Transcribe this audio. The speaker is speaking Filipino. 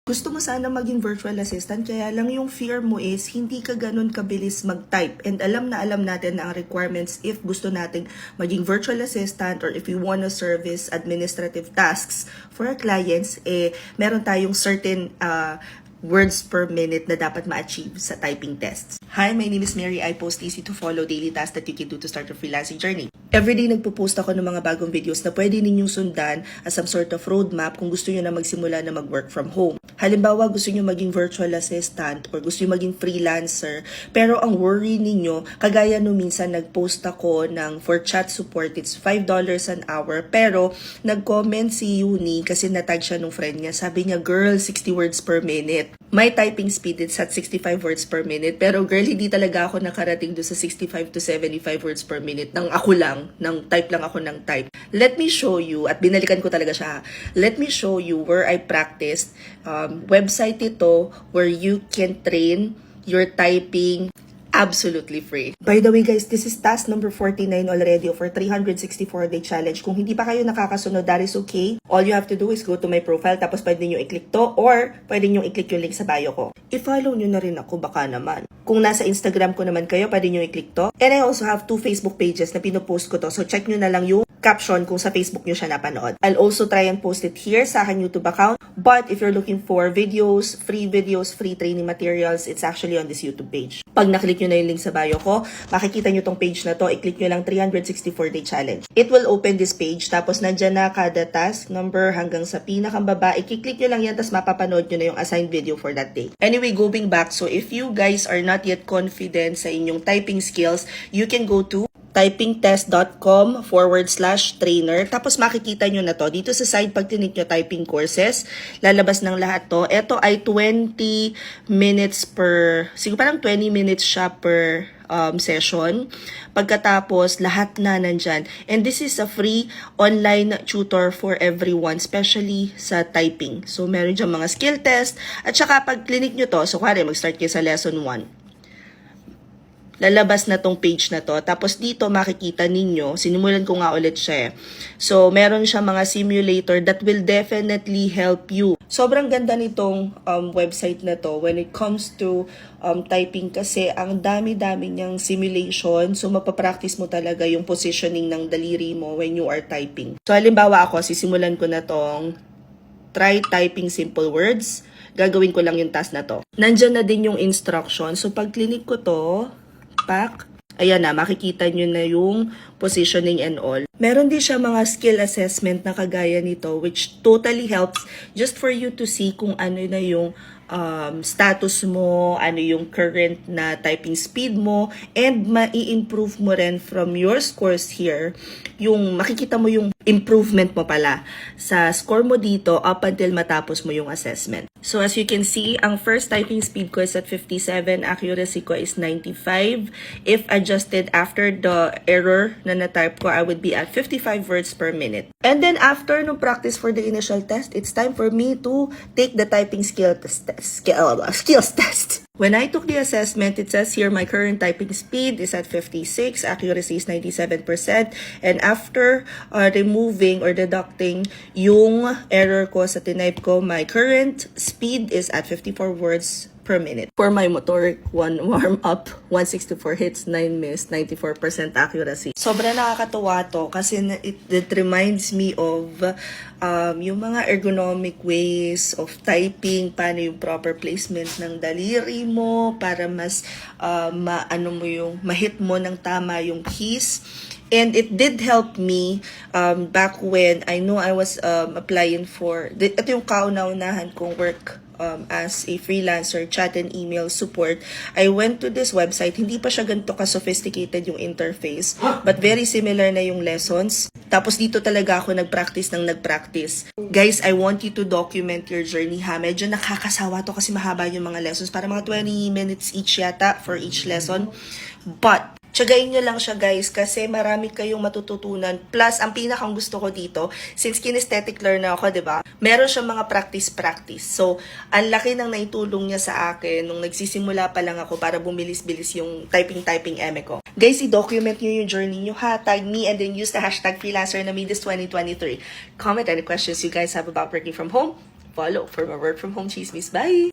Gusto mo sana maging virtual assistant, kaya lang yung fear mo is hindi ka ganun kabilis mag-type. And alam natin na ang requirements if gusto nating maging virtual assistant or if we want to service administrative tasks for our clients, meron tayong certain words per minute na dapat ma-achieve sa typing tests. Hi, my name is Mary. I post easy to follow daily tasks that you can do to start your freelancing journey. Everyday nagpo-post ako ng mga bagong videos na pwede ninyong sundan as some sort of roadmap kung gusto nyo na magsimula na mag-work from home. Halimbawa, gusto nyo maging virtual assistant or gusto nyo maging freelancer, pero ang worry ninyo, kagaya nung minsan nag-post ako ng for chat support, it's $5 an hour, pero nag-comment si Uni kasi natag siya nung friend niya. Sabi niya, girl, 60 words per minute. My typing speed is at 65 words per minute, pero girl, hindi talaga ako nakarating doon sa 65 to 75 words per minute nang ako lang, nang type lang ako ng type. Let me show you, at binalikan ko talaga siya, let me show you where I practiced. Website ito where you can train your typing absolutely free. By the way guys, this is task number 49 already for 364-day challenge. Kung hindi pa kayo nakakasunod, that is okay. All you have to do is go to my profile, tapos pwede nyo i-click to or pwede nyo i-click yung link sa bio ko. I-follow nyo na rin ako, baka naman. Kung nasa Instagram ko naman kayo, pwede nyo i-click to. And I also have 2 Facebook pages na pinopost ko to. So check nyo na lang yung caption kung sa Facebook nyo siya napanood. I'll also try and post it here sa aking YouTube account. But if you're looking for videos, free training materials, it's actually on this YouTube page. Pag naklik nyo na yung link sa bio ko, makikita nyo tong page na to, i-click nyo lang 364-day challenge. It will open this page, tapos nandyan na kada task number hanggang sa pinakang baba, i-click nyo lang yan, tapos mapapanood nyo na yung assigned video for that day. Anyway, going back, so if you guys are not yet confident sa inyong typing skills, you can go to typingtest.com/trainer. Tapos makikita nyo na to. Dito sa side, pag tinik nyo typing courses, lalabas ng lahat to. Ito ay 20 minutes per, siguro parang 20 minutes siya per session. Pagkatapos, lahat na nandyan. And this is a free online tutor for everyone, especially sa typing. So, meron dyan mga skill test. At saka, pag clinic nyo to, so kare, mag-start kayo sa lesson 1. Lalabas na tong page na to. Tapos dito makikita ninyo, sinimulan ko nga ulit siya. So, meron siya mga simulator that will definitely help you. Sobrang ganda nitong website na to when it comes to typing kasi ang dami-dami niyang simulation. So, mapapractice mo talaga yung positioning ng daliri mo when you are typing. So, halimbawa ako, sisimulan ko na tong try typing simple words. Gagawin ko lang yung task na to. Nandyan na din yung instruction. So, pag clinic ko to, pack. Ayan na, makikita nyo na yung positioning and all. Meron din siya mga skill assessment na kagaya nito which totally helps just for you to see kung ano na yung status mo, ano yung current na typing speed mo, and mai-improve mo rin from your scores here. Yung makikita mo yung improvement mo pala sa score mo dito up until matapos mo yung assessment. So as you can see, ang first typing speed ko is at 57, accuracy ko is 95. If adjusted after the error na na-type ko, I would be at 55 words per minute. And then after no practice for the initial test, it's time for me to take the typing skills test. When I took the assessment, it says here my current typing speed is at 56, accuracy is 97%, and after removing or deducting yung error ko sa tinype ko, my current speed is at 54 words per minute. For my motoric, 1 warm-up, 164 hits, 9 miss, 94% accuracy. Sobrang nakakatuwa to kasi it reminds me of yung mga ergonomic ways of typing, paano yung proper placement ng daliri mo para mas ma-hit mo ng tama yung keys. And it did help me back when I know I was applying for, ito yung kauna-unahan kong work as a freelancer, chat and email support. I went to this website. Hindi pa siya ganito ka-sophisticated yung interface, but very similar na yung lessons. Tapos dito talaga ako nag-practice. Guys, I want you to document your journey ha. Medyo nakakasawa to kasi mahaba yung mga lessons. Para mga 20 minutes each yata for each lesson. But Tsagain nyo lang siya guys kasi marami kayong matututunan. Plus, ang pinakang gusto ko dito, since kinesthetic learner ako, diba? Meron siyang mga practice. So, ang laki ng naitulong niya sa akin nung nagsisimula pa lang ako para bumilis-bilis yung typing eme ko. Guys, i-document nyo yung journey nyo ha. Tag me and then use the hashtag freelancer na me this 2023. Comment any questions you guys have about working from home. follow for more work from home chismis. Bye!